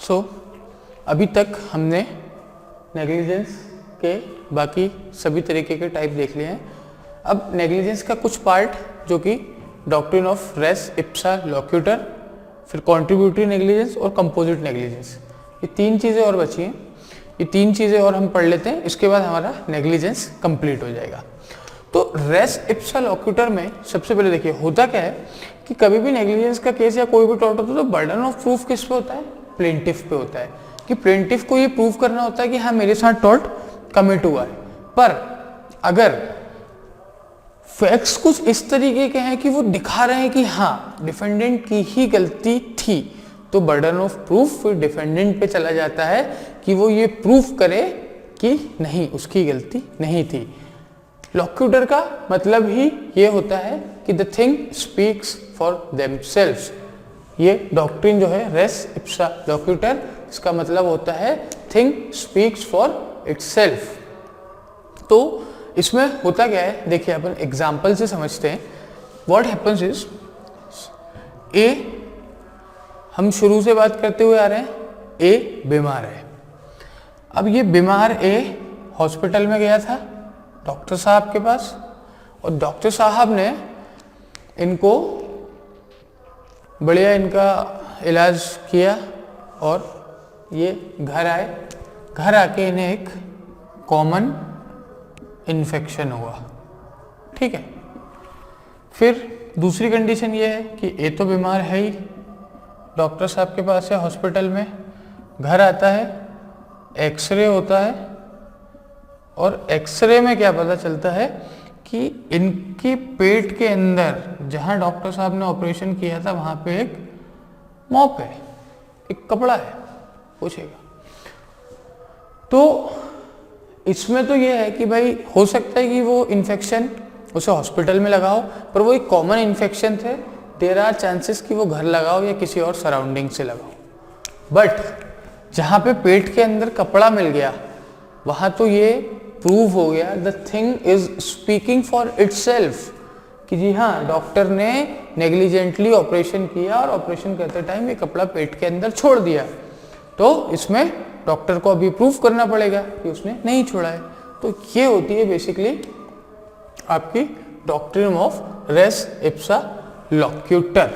सो अभी तक हमने नेग्लिजेंस के बाकी सभी तरीके के टाइप देख लिए हैं। अब नेग्लिजेंस का कुछ पार्ट जो कि डॉक्ट्रिन ऑफ रेस इप्सा लोक्यूटर, फिर कॉन्ट्रीब्यूटरी नेग्लिजेंस और कंपोजिट नेग्लिजेंस, ये 3 चीज़ें और बची हैं। ये 3 चीज़ें और हम पढ़ लेते हैं, इसके बाद हमारा नेग्लिजेंस कंप्लीट हो जाएगा। तो रेस इप्सा लोक्यूटर में सबसे पहले देखिए होता क्या है कि कभी भी नेग्लिजेंस का केस या कोई भी टॉर्ट होता है तो बर्डन ऑफ प्रूफ किस पे होता है? प्लेंटिफ पे होता है कि प्लेंटिफ को ये प्रूव करना होता है कि हाँ मेरे साथ टॉर्ट कमिट हुआ है। पर अगर फैक्ट्स कुछ इस तरीके के हैं कि वो दिखा रहे हैं कि हाँ डिफेंडेंट की ही गलती थी, तो बर्डन ऑफ प्रूफ फिर डिफेंडेंट पे चला जाता है कि वो ये प्रूफ करे कि नहीं उसकी गलती नहीं थी। लोक्यूटर का मतलब ही ये होता है कि the thing speaks for themselves. ये डॉक्ट्रिन जो है रेस इप्सा लोक्यूटर, इसका मतलब होता है थिंग स्पीक्स फॉर इटसेल्फ। तो इसमें होता क्या है देखिए अपन एग्जाम्पल से समझते हैं। व्हाट हैपन्स इज ए, हम शुरू से बात करते हुए आ रहे हैं, ए बीमार है। अब ये बीमार ए हॉस्पिटल में गया था डॉक्टर साहब के पास, और डॉक्टर साहब ने इनको बढ़िया इनका इलाज किया और ये घर आए। घर आके इन्हें एक कॉमन इन्फेक्शन हुआ, ठीक है। फिर दूसरी कंडीशन ये है कि ए तो बीमार है ही, डॉक्टर साहब के पास है हॉस्पिटल में, घर आता है, एक्सरे होता है, और एक्सरे में क्या पता चलता है कि इनके पेट के अंदर जहां डॉक्टर साहब ने ऑपरेशन किया था वहां पे एक मॉप है, एक कपड़ा है, पूछेगा। तो इसमें तो ये है कि भाई हो सकता है कि वो इन्फेक्शन उसे हॉस्पिटल में लगाओ, पर वो एक कॉमन इन्फेक्शन थे, देयर आर चांसेस कि वो घर लगाओ या किसी और सराउंडिंग से लगाओ। बट जहाँ पे पेट के अंदर कपड़ा मिल गया वहाँ तो ये प्रूव हो गया, the thing is speaking for itself, कि जी हाँ डॉक्टर ने नेग्लिजेंटली ऑपरेशन किया और ऑपरेशन करते टाइम ये कपड़ा पेट के अंदर छोड़ दिया। तो इसमें डॉक्टर को अभी प्रूफ करना पड़ेगा कि उसने नहीं छोड़ा है। तो ये होती है बेसिकली आपकी डॉक्ट्रिन ऑफ रेस इप्सा लोक्यूटर।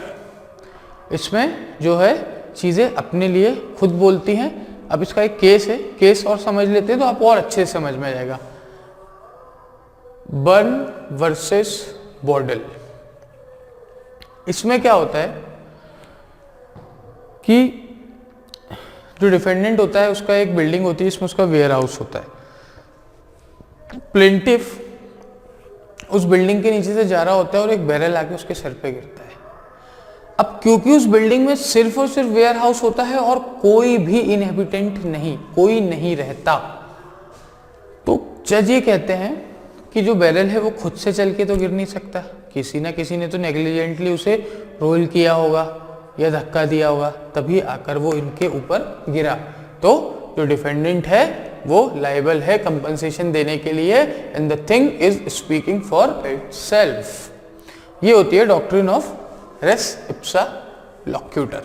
इसमें जो है चीज़ें अपने लिए खुद बोलती हैं। अब इसका एक केस है, केस और समझ लेते हैं तो आप और अच्छे से समझ में आ जाएगा। बर्न वर्सेस बॉर्डल, इसमें क्या होता है कि जो डिफेंडेंट होता है उसका एक बिल्डिंग होती है, इसमें उसका वेयर हाउस होता है। प्लेंटिफ उस बिल्डिंग के नीचे से जा रहा होता है और एक बैरल आके उसके सर पे गिरता है। अब क्योंकि उस बिल्डिंग में सिर्फ और सिर्फ वेयर हाउस होता है और कोई भी इनहेबिटेंट नहीं, कोई नहीं रहता, तो जज ये कहते हैं कि जो बैरल है वो खुद से चल के तो गिर नहीं सकता, किसी ना किसी ने तो नेग्लिजेंटली उसे रोल किया होगा या धक्का दिया होगा, तभी आकर वो इनके ऊपर गिरा। तो जो डिफेंडेंट है वो लायबल है कंपनसेशन देने के लिए, and the thing is speaking for itself. ये होती है डॉक्ट्रिन ऑफ रेस इप्सा लोक्यूटर।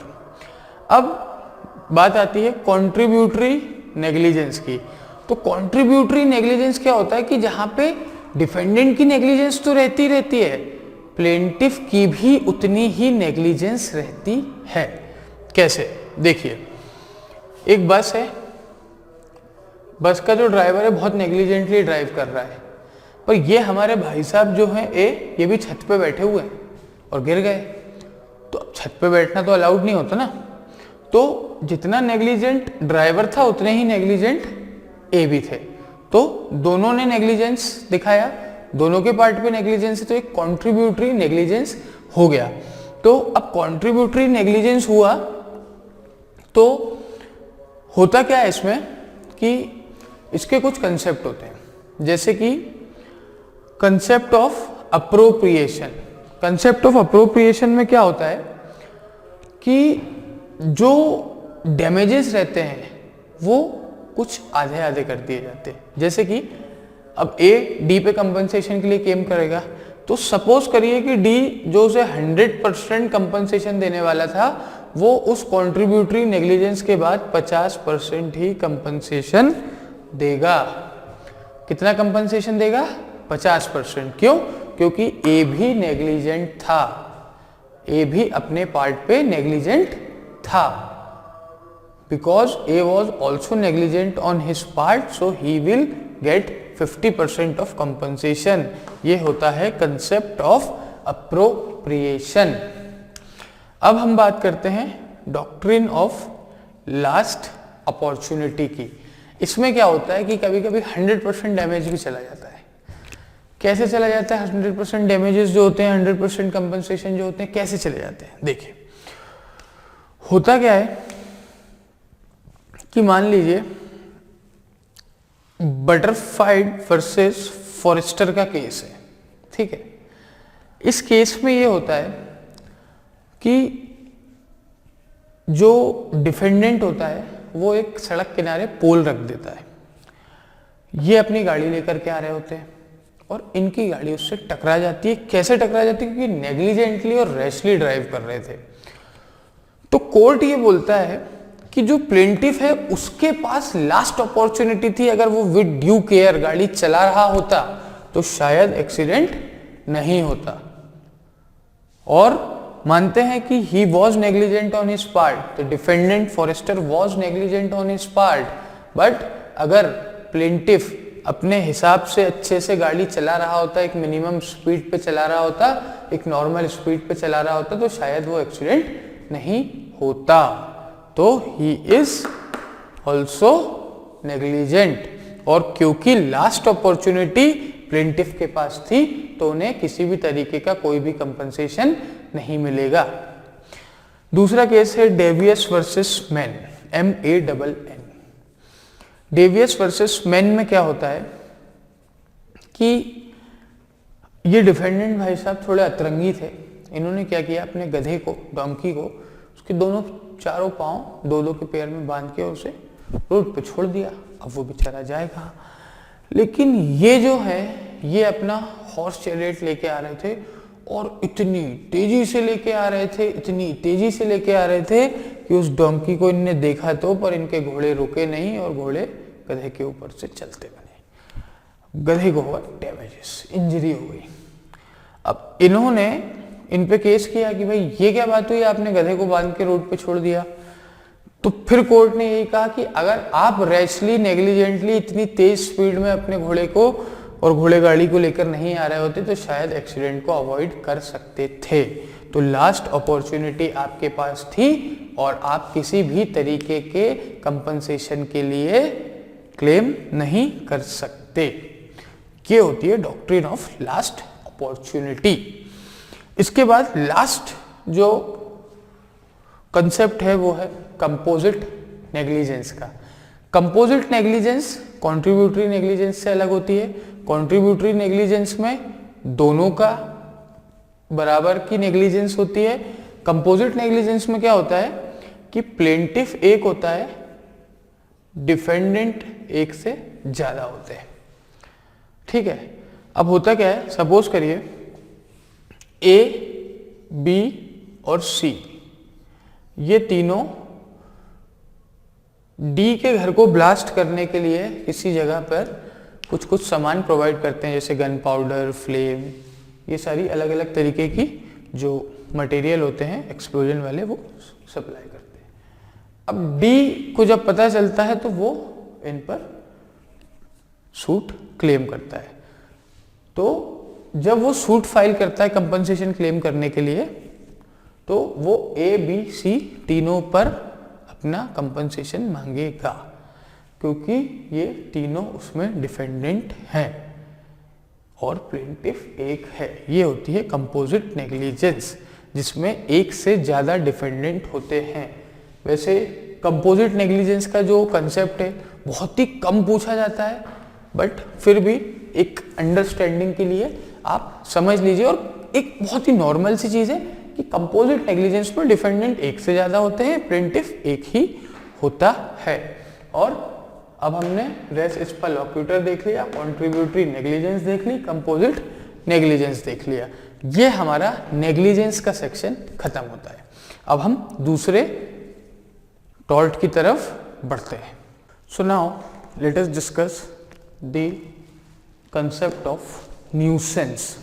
अब बात आती है कॉन्ट्रीब्यूटरी नेग्लिजेंस की। तो कॉन्ट्रीब्यूटरी नेग्लिजेंस क्या होता है कि जहां पे डिफेंडेंट की नेग्लिजेंस तो रहती है, प्लेंटिफ की भी उतनी ही नेग्लिजेंस रहती है। कैसे? देखिए, एक बस है, बस का जो ड्राइवर है बहुत नेग्लिजेंटली ड्राइव कर रहा है, पर ये हमारे भाई साहब जो हैं ये भी छत पे बैठे हुए हैं और गिर गए। तो छत पे बैठना तो अलाउड नहीं होता ना, तो जितना नेग्लिजेंट ड्राइवर था उतने ही नेग्लिजेंट ए भी थे। तो दोनों ने नेग्लिजेंस दिखाया, दोनों के पार्ट पे नेग्लिजेंस है, तो एक कॉन्ट्रीब्यूटरी नेग्लिजेंस हो गया। तो अब कॉन्ट्रीब्यूटरी नेग्लिजेंस हुआ तो होता क्या है इसमें कि इसके कुछ कंसेप्ट होते हैं, जैसे कि concept of appropriation. Concept of appropriation में क्या होता है कि जो डैमेजेस रहते हैं वो कुछ आधे आधे कर दिए जाते हैं। जैसे कि अब ए डी पे कंपनसेशन के लिए क्लेम करेगा, तो सपोज करिए कि डी जो उसे 100% कंपनसेशन देने वाला था वो उस कॉन्ट्रीब्यूटरी नेग्लिजेंस के बाद 50% ही कंपनसेशन देगा। कितना कंपनसेशन देगा? 50%। क्यों? क्योंकि ए भी नेग्लिजेंट था, ए भी अपने पार्ट पे नेग्लिजेंट था। Because A was also negligent on his part, so he will get 50% of compensation. ये होता है कंसेप्ट ऑफ अप्रोप्रिएशन। अब हम बात करते हैं डॉक्ट्रिन ऑफ लास्ट अपॉर्चुनिटी की। इसमें क्या होता है कि कभी कभी 100% डैमेज भी चला जाता है। कैसे चला जाता है? 100% डैमेजेस जो होते हैं, 100% कंपनसेशन जो होते हैं, कैसे चले जाते हैं? देखिए, होता क्या है कि मान लीजिए बटरफाइड वर्सेस फॉरेस्टर का केस है, ठीक है। इस केस में ये होता है कि जो डिफेंडेंट होता है वो एक सड़क किनारे पोल रख देता है। ये अपनी गाड़ी लेकर के आ रहे होते हैं और इनकी गाड़ी उससे टकरा जाती है। कैसे टकरा जाती है? क्योंकि नेग्लिजेंटली और रैशली ड्राइव कर रहे थे। तो कोर्ट ये बोलता है कि जो प्लेंटिफ है उसके पास लास्ट अपॉर्चुनिटी थी। अगर वो विद ड्यू केयर गाड़ी चला रहा होता तो शायद एक्सीडेंट नहीं होता। और मानते हैं कि he was negligent on his part, the defendant forester was negligent on his part. But अगर प्लेंटिफ अपने हिसाब से अच्छे से गाड़ी चला रहा होता, एक मिनिमम स्पीड पे चला रहा होता, एक नॉर्मल स्पीड पे चला रहा होता, तो शायद वो एक्सीडेंट नहीं होता। तो ही इज ऑल्सो नेग्लिजेंट। और क्योंकि लास्ट अपॉर्चुनिटी प्लेंटिफ के पास थी तो उन्हें किसी भी तरीके का कोई भी कंपनसेशन नहीं मिलेगा। दूसरा केस है Davies versus man, MANN। Davies versus man में क्या होता है कि ये डिफेंडेंट भाई साहब थोड़े अतरंगी थे। इन्होंने क्या किया, अपने गधे को, डोंकी को, उसके दोनों चारों पांव दो के पैर में बांध के उसे रोड पे छोड़ दिया। अब वो बेचारा जाएगा। लेकिन ये जो है ये अपना हॉर्स चैरियट लेके आ रहे थे और इतनी तेजी से लेके आ रहे थे, इतनी तेजी से लेके आ रहे थे कि उस डोंकी को इनने देखा तो, पर इनके घोड़े रुके नहीं और घोड़े गधे के ऊपर से चलते बने। गधे को हुआ डैमेजेस, इंजरी हो गई। अब इन्होंने इन पे केस किया कि भाई ये क्या बात हुई, आपने गधे को बांध के रोड पे छोड़ दिया। तो फिर कोर्ट ने यही कहा कि अगर आप रैशली नेग्लिजेंटली इतनी तेज स्पीड में अपने घोड़े को और घोड़े गाड़ी को लेकर नहीं आ रहे होते तो शायद एक्सीडेंट को अवॉइड कर सकते थे। तो लास्ट अपॉर्चुनिटी आपके पास थी और आप किसी भी तरीके के कंपनसेशन के लिए क्लेम नहीं कर सकते। ये होती है डॉक्ट्रिन ऑफ लास्ट अपॉर्चुनिटी। इसके बाद लास्ट जो कंसेप्ट है वो है कंपोजिट नेग्लिजेंस का। कंपोजिट नेग्लिजेंस कॉन्ट्रीब्यूटरी नेग्लिजेंस से अलग होती है। कॉन्ट्रीब्यूटरी नेग्लिजेंस में दोनों का बराबर की नेग्लिजेंस होती है। कंपोजिट नेग्लिजेंस में क्या होता है कि प्लेंटिफ एक होता है, डिफेंडेंट एक से ज्यादा होते हैं, ठीक है। अब होता क्या है, सपोज करिए A, B और C ये तीनों डी के घर को ब्लास्ट करने के लिए किसी जगह पर कुछ कुछ सामान प्रोवाइड करते हैं, जैसे गन पाउडर, फ्लेम, ये सारी अलग अलग तरीके की जो मटेरियल होते हैं एक्सप्लोजन वाले वो सप्लाई करते हैं। अब डी को जब पता चलता है तो वो इन पर सूट क्लेम करता है। तो जब वो सूट फाइल करता है कंपनसेशन क्लेम करने के लिए तो वो A, B, C तीनों पर अपना कंपनसेशन मांगेगा क्योंकि ये तीनों उसमें डिफेंडेंट हैं और प्लेंटिफ एक है। ये होती है कंपोजिट नेग्लिजेंस जिसमें एक से ज़्यादा डिफेंडेंट होते हैं। वैसे कंपोजिट नेग्लिजेंस का जो कंसेप्ट है बहुत ही कम पूछा जाता है, बट फिर भी एक अंडरस्टैंडिंग के लिए आप समझ लीजिए। और एक बहुत ही नॉर्मल सी चीज़ है कि कंपोजिट नेग्लिजेंस में डिफेंडेंट एक से ज़्यादा होते हैं, प्लेंटिफ एक ही होता है। और अब हमने रेस इंटरलोक्यूटर देख लिया, कॉन्ट्रीब्यूटरी नेग्लिजेंस देख ली, कंपोजिट नेग्लिजेंस देख लिया। ये हमारा नेग्लिजेंस का सेक्शन खत्म होता है। अब हम दूसरे टॉर्ट की तरफ बढ़ते हैं। So now let us discuss the concept of nuisance.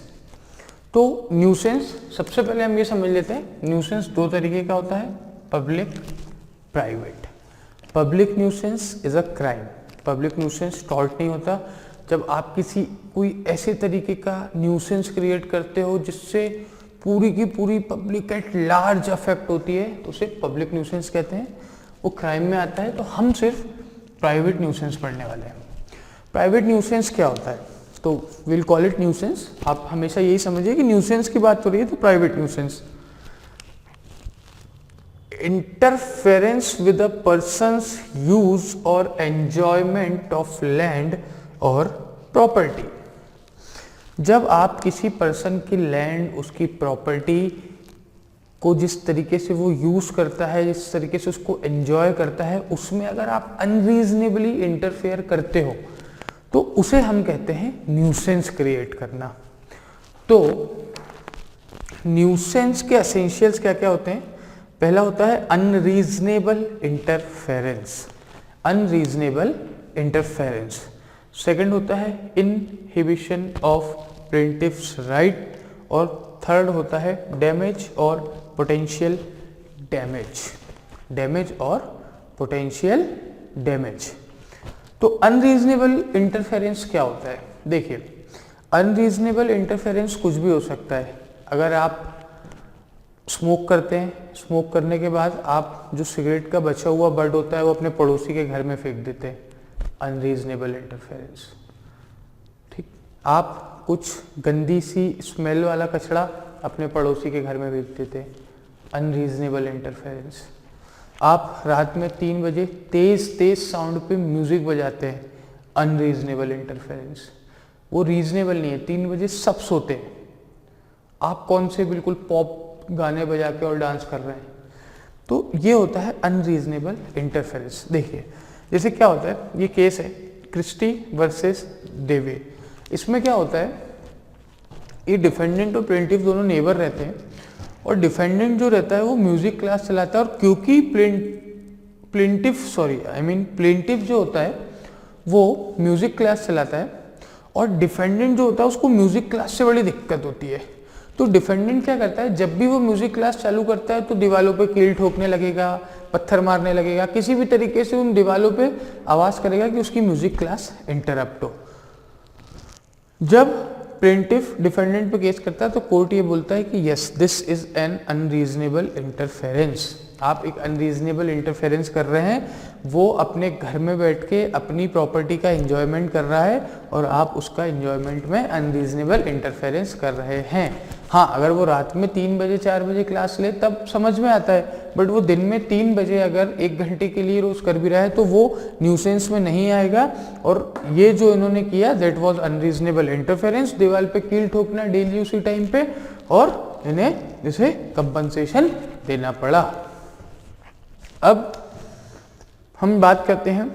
तो न्यूसेंस, सबसे पहले हम ये समझ लेते हैं, न्यूसेंस दो तरीके का होता है, public, private. Public nuisance is a crime. Public nuisance tort नहीं होता। जब आप किसी कोई ऐसे तरीके का न्यूसेंस क्रिएट करते हो जिससे पूरी की पूरी पब्लिक एट लार्ज अफेक्ट होती है, तो उसे पब्लिक न्यूसेंस कहते हैं, वो क्राइम में आता है। तो हम सिर्फ प्राइवेट न्यूसेंस पढ़ने वाले हैं। प्राइवेट न्यूसेंस क्या होता है? तो विल कॉल इट न्यूसेंस। आप हमेशा यही समझिए कि न्यूसेंस की बात हो रही है तो private nuisance. Interference with a persons use और एंजॉयमेंट ऑफ लैंड और प्रॉपर्टी। जब आप किसी पर्सन की लैंड, उसकी प्रॉपर्टी को जिस तरीके से वो यूज करता है, जिस तरीके से उसको एंजॉय करता है, उसमें अगर आप अनरीजनेबली इंटरफेयर करते हो तो उसे हम कहते हैं न्यूसेंस क्रिएट करना। तो न्यूसेंस के एसेंशियल्स क्या क्या होते हैं? पहला होता है unreasonable interference. Unreasonable interference. Second होता है इनहिबिशन ऑफ प्लेंटिफ्स राइट, और थर्ड होता है डैमेज और पोटेंशियल डैमेज। डैमेज और पोटेंशियल डैमेज। तो अनरीजनेबल इंटरफेरेंस क्या होता है? देखिए, अनरीजनेबल इंटरफेरेंस कुछ भी हो सकता है। अगर आप स्मोक करते हैं, स्मोक करने के बाद आप जो सिगरेट का बचा हुआ बड होता है वो अपने पड़ोसी के घर में फेंक देते हैं, अनरीजनेबल इंटरफेरेंस। ठीक, आप कुछ गंदी सी स्मेल वाला कचरा अपने पड़ोसी के घर में फेंक देते हैं, अनरीजनेबल इंटरफेरेंस। आप रात में 3 बजे तेज तेज साउंड पे म्यूजिक बजाते हैं, अनरीजनेबल इंटरफेरेंस। वो रीजनेबल नहीं है, 3 बजे सब सोते हैं, आप कौन से बिल्कुल पॉप गाने बजा के और डांस कर रहे हैं। तो ये होता है अनरीजनेबल इंटरफेरेंस। देखिए, जैसे क्या होता है, ये केस है क्रिस्टी वर्सेस डेवे। इसमें क्या होता है, ये डिफेंडेंट और प्लेंटिफ दोनों नेबर रहते हैं, और डिफेंडेंट जो रहता है वो म्यूजिक क्लास चलाता है, और क्योंकि प्लेंटिफ जो होता है वो म्यूजिक क्लास चलाता है, और डिफेंडेंट जो होता है उसको म्यूजिक क्लास से बड़ी दिक्कत होती है। तो डिफेंडेंट क्या करता है, जब भी वो म्यूजिक क्लास चालू करता है तो दीवालों पे कील ठोकने लगेगा, पत्थर मारने लगेगा, किसी भी तरीके से उन दीवालों पे आवाज करेगा कि उसकी म्यूजिक क्लास इंटरप्ट हो। जब प्लेंटिफ डिफेंडेंट पे केस करता है तो कोर्ट ये बोलता है कि yes, this is an unreasonable interference. आप एक अनरीजनेबल इंटरफेरेंस कर रहे हैं, वो अपने घर में बैठ के अपनी प्रॉपर्टी का एंजॉयमेंट कर रहा है और आप उसका एंजॉयमेंट में अनरीजनेबल इंटरफेरेंस कर रहे हैं। हाँ, अगर वो रात में 3 बजे 4 बजे क्लास ले तब समझ में आता है, बट वो दिन में 3 बजे अगर 1 घंटे के लिए रोज कर भी रहा है तो वो न्यूसेंस में नहीं आएगा। और ये जो इन्होंने किया दैट वाज अनरीजनेबल इंटरफेरेंस, दीवार पे कील ठोकना डेली उसी टाइम पे, और इन्हें इसे कंपनसेशन देना पड़ा। अब हम बात करते हैं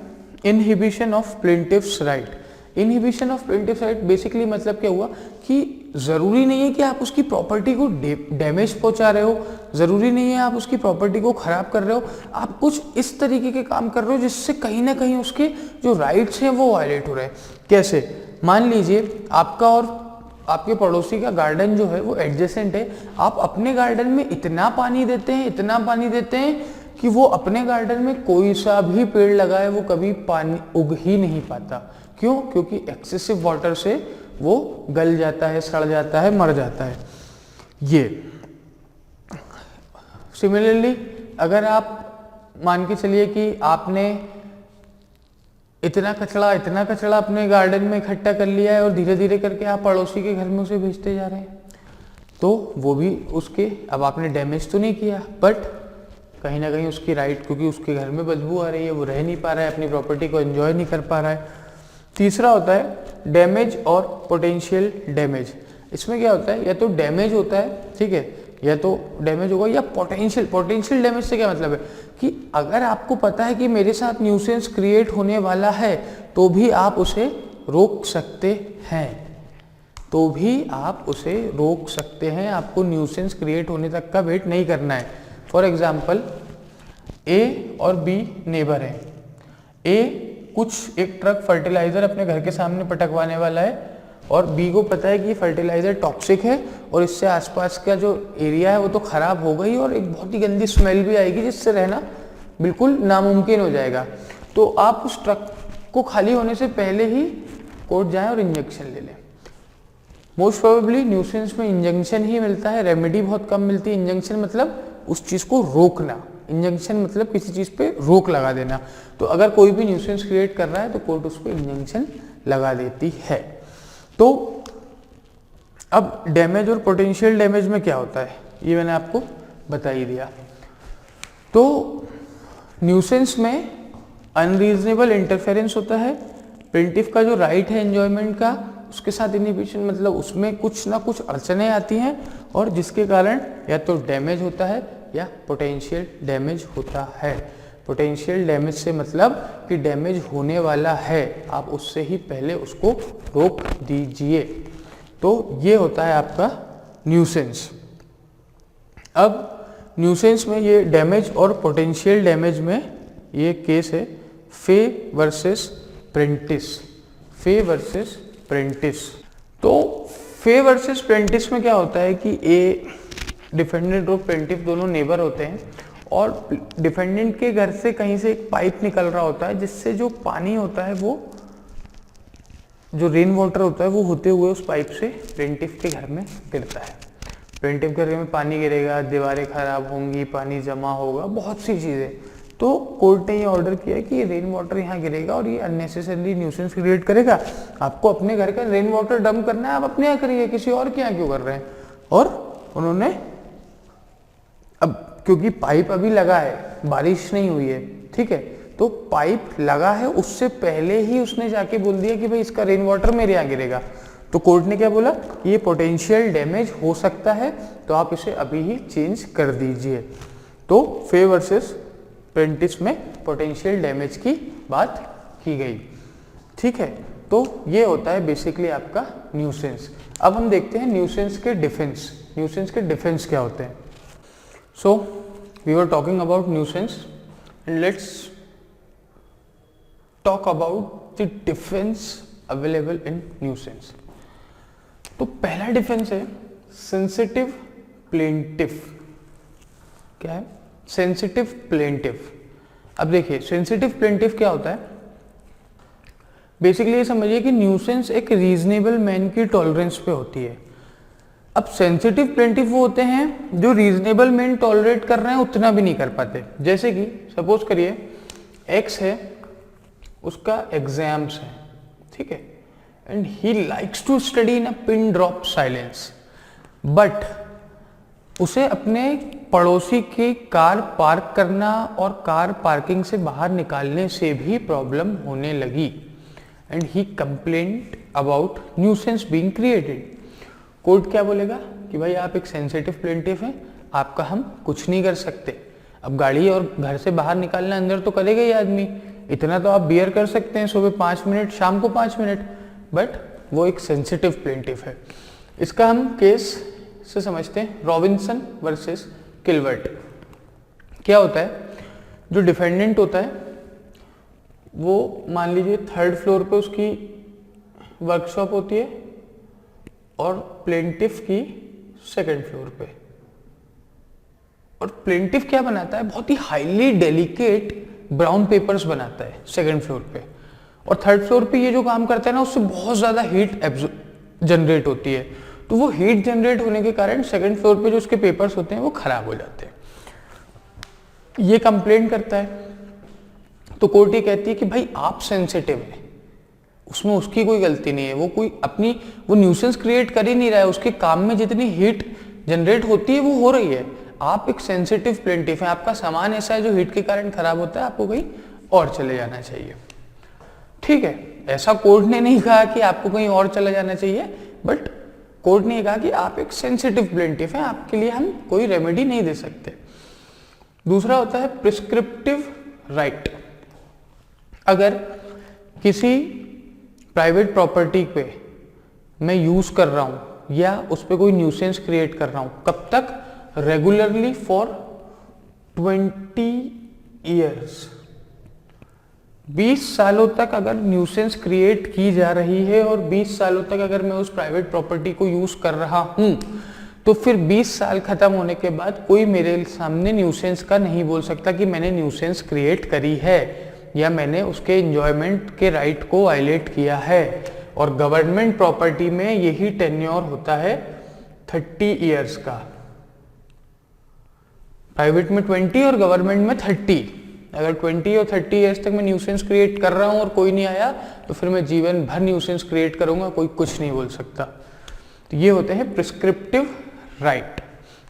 inhibition of plaintiffs right. Inhibition of plaintiffs right basically मतलब क्या हुआ कि जरूरी नहीं है कि आप उसकी प्रॉपर्टी को डैमेज पहुंचा रहे हो, जरूरी नहीं है आप उसकी प्रॉपर्टी को खराब कर रहे हो, आप कुछ इस तरीके के काम कर रहे हो जिससे कहीं ना कहीं उसके जो राइट्स हैं वो वायलेट हो रहे हैं। कैसे? मान लीजिए आपका और आपके पड़ोसी का गार्डन जो है वो एडजेसेंट है, आप अपने गार्डन में इतना पानी देते हैं, इतना पानी देते हैं कि वो अपने गार्डन में कोई सा भी पेड़ लगाए वो कभी पानी उग ही नहीं पाता। क्यों? क्योंकि एक्सेसिव वाटर से वो गल जाता है, सड़ जाता है, मर जाता है। ये सिमिलरली अगर आप मान के चलिए कि आपने इतना कचरा अपने गार्डन में इकट्ठा कर लिया है और धीरे धीरे करके आप पड़ोसी के घर में उसे भेजते जा रहे हैं, तो वो भी उसके, अब आपने डैमेज तो नहीं किया बट कहीं ना कहीं उसकी राइट, क्योंकि उसके घर में बदबू आ रही है, वो रह नहीं पा रहा है, अपनी प्रॉपर्टी को एंजॉय नहीं कर पा रहा है। तीसरा होता है डैमेज और पोटेंशियल डैमेज। इसमें क्या होता है, या तो डैमेज होता है, ठीक है, या तो डैमेज होगा, या पोटेंशियल डैमेज से क्या मतलब है कि अगर आपको पता है कि मेरे साथ न्यूसेंस क्रिएट होने वाला है तो भी आप उसे रोक सकते हैं। तो भी आप उसे रोक सकते हैं। आपको न्यूसेंस क्रिएट होने तक का वेट नहीं करना है। फॉर एग्जाम्पल ए और बी नेबर हैं। ए कुछ एक ट्रक फर्टिलाइजर अपने घर के सामने पटकवाने वाला है और बी को पता है कि ये फर्टिलाइजर टॉक्सिक है और इससे आसपास का जो एरिया है वो तो खराब होगा ही और एक बहुत ही गंदी स्मेल भी आएगी जिससे रहना बिल्कुल नामुमकिन हो जाएगा। तो आप उस ट्रक को खाली होने से पहले ही कोर्ट जाएं और इंजेक्शन ले लें। मोस्ट प्रोबेबली न्यूसेंस में इंजेक्शन ही मिलता है, रेमेडी बहुत कम मिलती है। इंजेक्शन मतलब उस चीज को रोकना, इंजेक्शन मतलब किसी चीज पे रोक लगा देना। तो अगर कोई भी न्यूसेंस क्रिएट कर रहा है तो कोर्ट उस पर इंजेक्शन लगा देती है। तो अब डैमेज और पोटेंशियल डैमेज में क्या होता है ये मैंने आपको बता ही दिया। तो न्यूसेंस में अनरीजनेबल इंटरफेरेंस होता है। प्लेंटिफ का जो राइट है एंजॉयमेंट का, उसके साथ इनहिबिशन मतलब उसमें कुछ ना कुछ अड़चने आती हैं और जिसके कारण या तो डैमेज होता है या पोटेंशियल डैमेज होता है। पोटेंशियल डैमेज से मतलब कि डैमेज होने वाला है, आप उससे ही पहले उसको रोक दीजिए। तो ये होता है आपका न्यूसेंस। अब न्यूसेंस में ये डैमेज और पोटेंशियल डैमेज में ये केस है फे वर्सेस प्रेंटिस। फे वर्सेस प्रेंटिस। तो फे वर्सेस प्रेंटिस में क्या होता है कि ए डिफेंडेंट और प्लेंटिफ दोनों नेबर होते हैं और डिफेंडेंट के घर से कहीं से एक पाइप निकल रहा होता है जिससे जो पानी होता है वो जो रेन वाटर होता है वो होते हुए उस पाइप से प्लेंटिफ के घर में गिरता है। प्लेंटिफ के घर में पानी गिरेगा, दीवारें खराब होंगी, पानी जमा होगा, बहुत सी चीजें। तो कोर्ट ने ये ऑर्डर किया कि रेन वाटर यहाँ गिरेगा और ये अननेसेसरली न्यूसेंस क्रिएट करेगा। आपको अपने घर का रेन वाटर डंप करना है, आप अपने यहाँ करिए, किसी और के यहाँ क्यों कर रहे हैं। और उन्होंने अब क्योंकि पाइप अभी लगा है, बारिश नहीं हुई है, ठीक है, तो पाइप लगा है उससे पहले ही उसने जाके बोल दिया कि भाई इसका रेन वाटर मेरे यहाँ गिरेगा। तो कोर्ट ने क्या बोला, ये पोटेंशियल डैमेज हो सकता है तो आप इसे अभी ही चेंज कर दीजिए। तो फे वर्सेस प्रेंटिस में पोटेंशियल डैमेज की बात की गई, ठीक है। तो ये होता है बेसिकली आपका न्यूसेंस। अब हम देखते हैं न्यूसेंस के डिफेंस। न्यूसेंस के डिफेंस क्या होते हैं। So we were talking about nuisance and let's talk about the defence available in nuisance. तो पहला डिफेंस है सेंसिटिव प्लेंटिफ। क्या है? Sensitive plaintiff. अब देखिए सेंसिटिव प्लेंटिफ क्या होता है। बेसिकली ये समझिए कि न्यूसेंस एक रीजनेबल मैन की टॉलरेंस पे होती है। अब सेंसिटिव प्लेंटिफ वो होते हैं जो रीजनेबल मैन टॉलरेट कर रहे हैं उतना भी नहीं कर पाते। जैसे कि सपोज करिए एक्स है, उसका एग्जाम्स है, ठीक है, and he likes to study in a pin drop silence, but उसे अपने पड़ोसी की कार पार्क करना और कार पार्किंग से बाहर निकालने से भी प्रॉब्लम होने लगी and he complaint about nuisance being created. Court क्या बोलेगा कि भाई आप एक सेंसिटिव प्लेंटिफ हैं, आपका हम कुछ नहीं कर सकते। अब गाड़ी और घर से बाहर निकालना अंदर तो करेगा ही आदमी, इतना तो आप बियर कर सकते हैं, सुबह 5 मिनट शाम को 5 मिनट, बट वो एक सेंसिटिव प्लेंटिफ है। इसका हम केस से समझते हैं रॉबिन्सन वर्सेस किल्वर्ट। क्या होता है, जो डिफेंडेंट होता है वो मान लीजिए 3rd फ्लोर पे उसकी वर्कशॉप होती है और प्लेंटिफ की 2nd फ्लोर पे। और प्लेंटिफ क्या बनाता है, बहुत ही हाईली डेलिकेट ब्राउन पेपर्स बनाता है 2nd फ्लोर पे, और 3rd फ्लोर पे ये जो काम करता है ना उससे बहुत ज्यादा हीट जनरेट होती है। तो वो हीट जनरेट होने के कारण 2nd फ्लोर पे जो उसके पेपर्स होते हैं वो खराब हो जाते हैं। ये कंप्लेंट करता है तो कोर्ट ये कहती है कि भाई आप सेंसिटिव हैं, उसमें उसकी कोई गलती नहीं है, वो कोई अपनी वो न्यूसेंस क्रिएट कर ही नहीं रहा है, उसके काम में जितनी हीट जनरेट होती है वो हो रही है। आप एक सेंसिटिव प्लेंटिफ हैं, आपका सामान ऐसा है जो हीट के कारण खराब होता है, आपको कहीं और चले जाना चाहिए, ठीक है। ऐसा कोर्ट ने नहीं कहा कि आपको कहीं और चला जाना चाहिए, बट कोर्ट ने कहा कि आप एक सेंसिटिव प्लेंटिफ हैं, आपके लिए हम कोई रेमेडी नहीं दे सकते। दूसरा होता है प्रिस्क्रिप्टिव राइट। अगर किसी प्राइवेट प्रॉपर्टी पे मैं यूज कर रहा हूं या उस पर कोई न्यूसेंस क्रिएट कर रहा हूं, कब तक? Regularly for 20 years. 20 सालों तक अगर न्यूसेंस क्रिएट की जा रही है और 20 सालों तक अगर मैं उस प्राइवेट प्रॉपर्टी को यूज कर रहा हूं, तो फिर 20 साल खत्म होने के बाद कोई मेरे सामने न्यूसेंस का नहीं बोल सकता कि मैंने न्यूसेंस क्रिएट करी है या मैंने उसके एंजॉयमेंट के राइट को वायलेट किया है। और गवर्नमेंट प्रॉपर्टी में यही टेन्योर होता है 30 इयर्स का। प्राइवेट में 20 और गवर्नमेंट में 30। अगर 20 और 30 इयर्स तक मैं न्यूसेंस क्रिएट कर रहा हूं और कोई नहीं आया, तो फिर मैं जीवन भर न्यूसेंस क्रिएट करूंगा, कोई कुछ नहीं बोल सकता। तो ये होते हैं प्रिस्क्रिप्टिव राइट।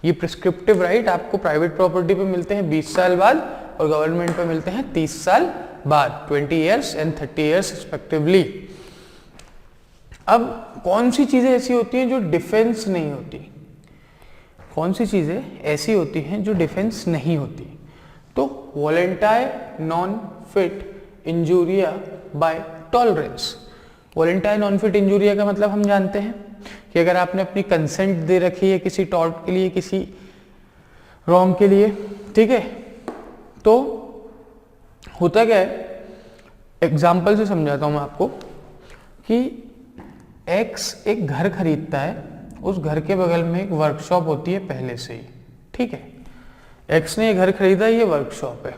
ये प्रिस्क्रिप्टिव राइट आपको प्राइवेट प्रॉपर्टी पे मिलते हैं 20 साल बाद और गवर्नमेंट पे मिलते हैं 30 साल बाद, 20 ईयर्स एंड 30 ईयर्स रिस्पेक्टिवली। अब कौन सी चीजें ऐसी होती हैं जो डिफेंस नहीं होती? कौन सी चीजें ऐसी होती हैं जो डिफेंस नहीं होती? तो volenti non fit injuria by tolerance. Volenti non fit injuria का मतलब हम जानते हैं कि अगर आपने अपनी कंसेंट दे रखी है किसी टॉर्ट के लिए, किसी रॉन्ग के लिए, ठीक है, तो होता क्या है, एग्जाम्पल से समझाता हूं मैं आपको कि एक्स एक घर खरीदता है, उस घर के बगल में एक वर्कशॉप होती है पहले से ही, ठीक है। एक्स ने ये घर खरीदा, ये वर्कशॉप है।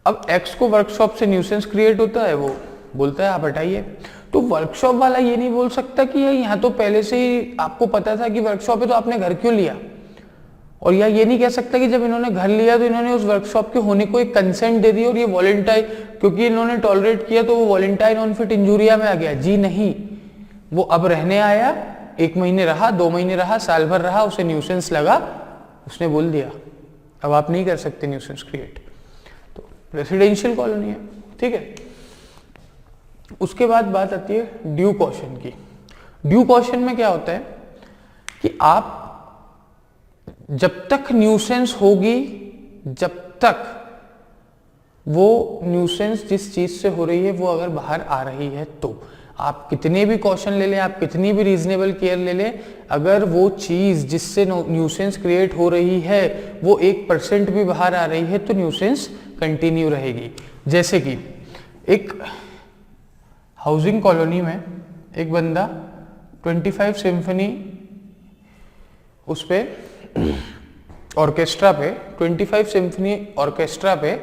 अब एक्स को वर्कशॉप से न्यूसेंस क्रिएट होता है, वो बोलता है आप हटाइए। तो वर्कशॉप वाला ये नहीं बोल सकता कि यहाँ तो पहले से ही आपको पता था कि वर्कशॉप है, तो आपने घर क्यों लिया? और या ये नहीं कह सकता कि जब इन्होंने घर लिया तो इन्होंने उस वर्कशॉप के होने को एक कंसेंट दे दी और ये वॉलेंटायर, क्योंकि इन्होंने टॉलरेट किया तो वो वॉलेंटायर नॉन फिट इंजूरिया में आ गया। जी नहीं, वो अब रहने आया, 1 महीने रहा, 2 महीने रहा, साल भर रहा, उसे न्यूसेंस लगा, उसने बोल दिया। अब आप नहीं कर सकते न्यूसेंस क्रिएट। तो रेसिडेंशियल कॉलोनी है, ठीक है। उसके बाद बात आती है ड्यू कॉशन की। ड्यू कॉशन में क्या होता है कि आप जब तक न्यूसेंस होगी, जब तक वो न्यूसेंस जिस चीज से हो रही है वो अगर बाहर आ रही है, तो आप कितने भी कॉशन ले लें, आप कितनी भी रीजनेबल केयर ले लें, अगर वो चीज जिससे न्यूसेंस क्रिएट हो रही है वो 1% भी बाहर आ रही है, तो न्यूसेंस कंटिन्यू रहेगी। जैसे कि एक हाउसिंग कॉलोनी में एक बंदा 25 सिम्फनी उस पे ऑर्केस्ट्रा पे 25 सिम्फनी ऑर्केस्ट्रा पे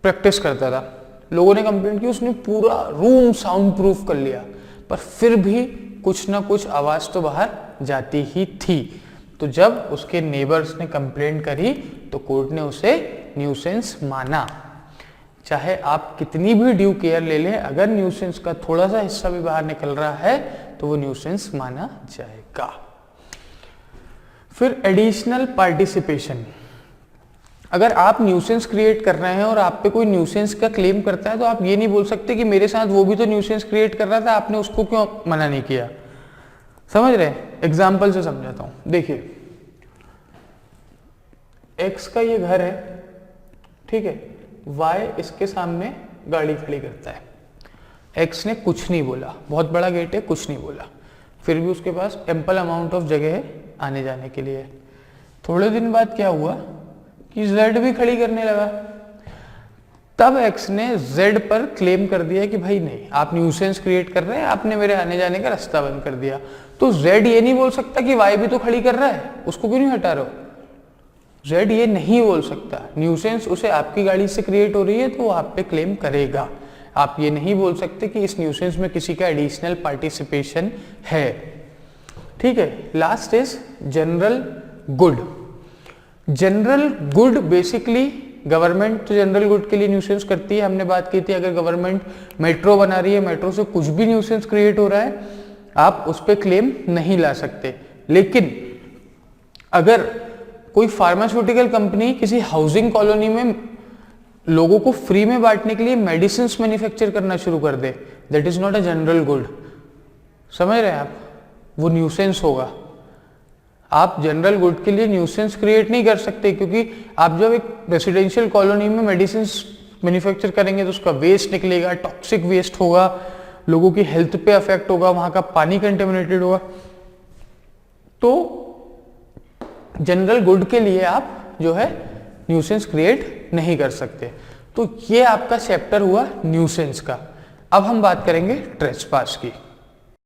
प्रैक्टिस करता था। लोगों ने कंप्लेंट की, उसने पूरा रूम साउंड प्रूफ कर लिया, पर फिर भी कुछ ना कुछ आवाज तो बाहर जाती ही थी। तो जब उसके नेबर्स ने कंप्लेंट करी तो कोर्ट ने उसे न्यूसेंस माना। चाहे आप कितनी भी ड्यू केयर ले लें, अगर न्यूसेंस का थोड़ा सा हिस्सा भी बाहर निकल रहा है तो वो न्यूसेंस माना जाएगा। फिर एडिशनल पार्टिसिपेशन। अगर आप न्यूसेंस क्रिएट कर रहे हैं और आप पे कोई न्यूसेंस का क्लेम करता है, तो आप ये नहीं बोल सकते कि मेरे साथ वो भी तो न्यूसेंस क्रिएट कर रहा था, आपने उसको क्यों मना नहीं किया। समझ रहे हैं? एग्जाम्पल से समझाता हूं। देखिए, एक्स का ये घर है, ठीक है, वाई इसके सामने गाड़ी खड़ी करता है। एक्स ने कुछ नहीं बोला, बहुत बड़ा गेट है, कुछ नहीं बोला, फिर भी उसके पास एम्पल अमाउंट ऑफ जगह है आने जाने के लिए। थोड़े दिन बाद क्या हुआ कि जेड भी खड़ी करने लगा। तब एक्स ने जेड पर क्लेम कर दिया कि भाई नहीं, आप न्यूसेंस क्रिएट कर रहे हैं, आपने मेरे आने जाने का रास्ता बंद कर दिया। तो जेड ये नहीं बोल सकता कि वाई भी तो खड़ी कर रहा है, उसको क्यों नहीं हटा रहे हो। जेड ये नहीं बोल सकता, न्यूसेंस उसे आपकी गाड़ी से क्रिएट हो रही है तो वो आप पे क्लेम करेगा। आप ये नहीं बोल सकते कि इस न्यूसेंस में किसी का एडिशनल पार्टिसिपेशन है, ठीक है। Last is general good. General good basically government तो जनरल गुड के लिए न्यूसेंस करती है। हमने बात की थी, अगर गवर्नमेंट मेट्रो बना रही है, मेट्रो से कुछ भी न्यूसेंस क्रिएट हो रहा है, आप उस पर क्लेम नहीं ला सकते। लेकिन अगर कोई फार्मास्यूटिकल कंपनी किसी हाउसिंग कॉलोनी में लोगों को फ्री में बांटने के लिए मेडिसिन मैन्युफैक्चर करना शुरू कर दे, that is not a general good. समझ रहे हैं आप? वो न्यूसेंस होगा। आप जनरल गुड के लिए न्यूसेंस क्रिएट नहीं कर सकते, क्योंकि आप जब एक रेसिडेंशियल कॉलोनी में मेडिसिन मैन्युफैक्चर करेंगे तो उसका वेस्ट निकलेगा, टॉक्सिक वेस्ट होगा, लोगों की हेल्थ पे अफेक्ट होगा, वहां का पानी कंटेमिनेटेड होगा, तो जनरल गुड के लिए आप जो है न्यूसेंस क्रिएट नहीं कर सकते। तो ये आपका चैप्टर हुआ न्यूसेंस का। अब हम बात करेंगे ट्रेसपास की।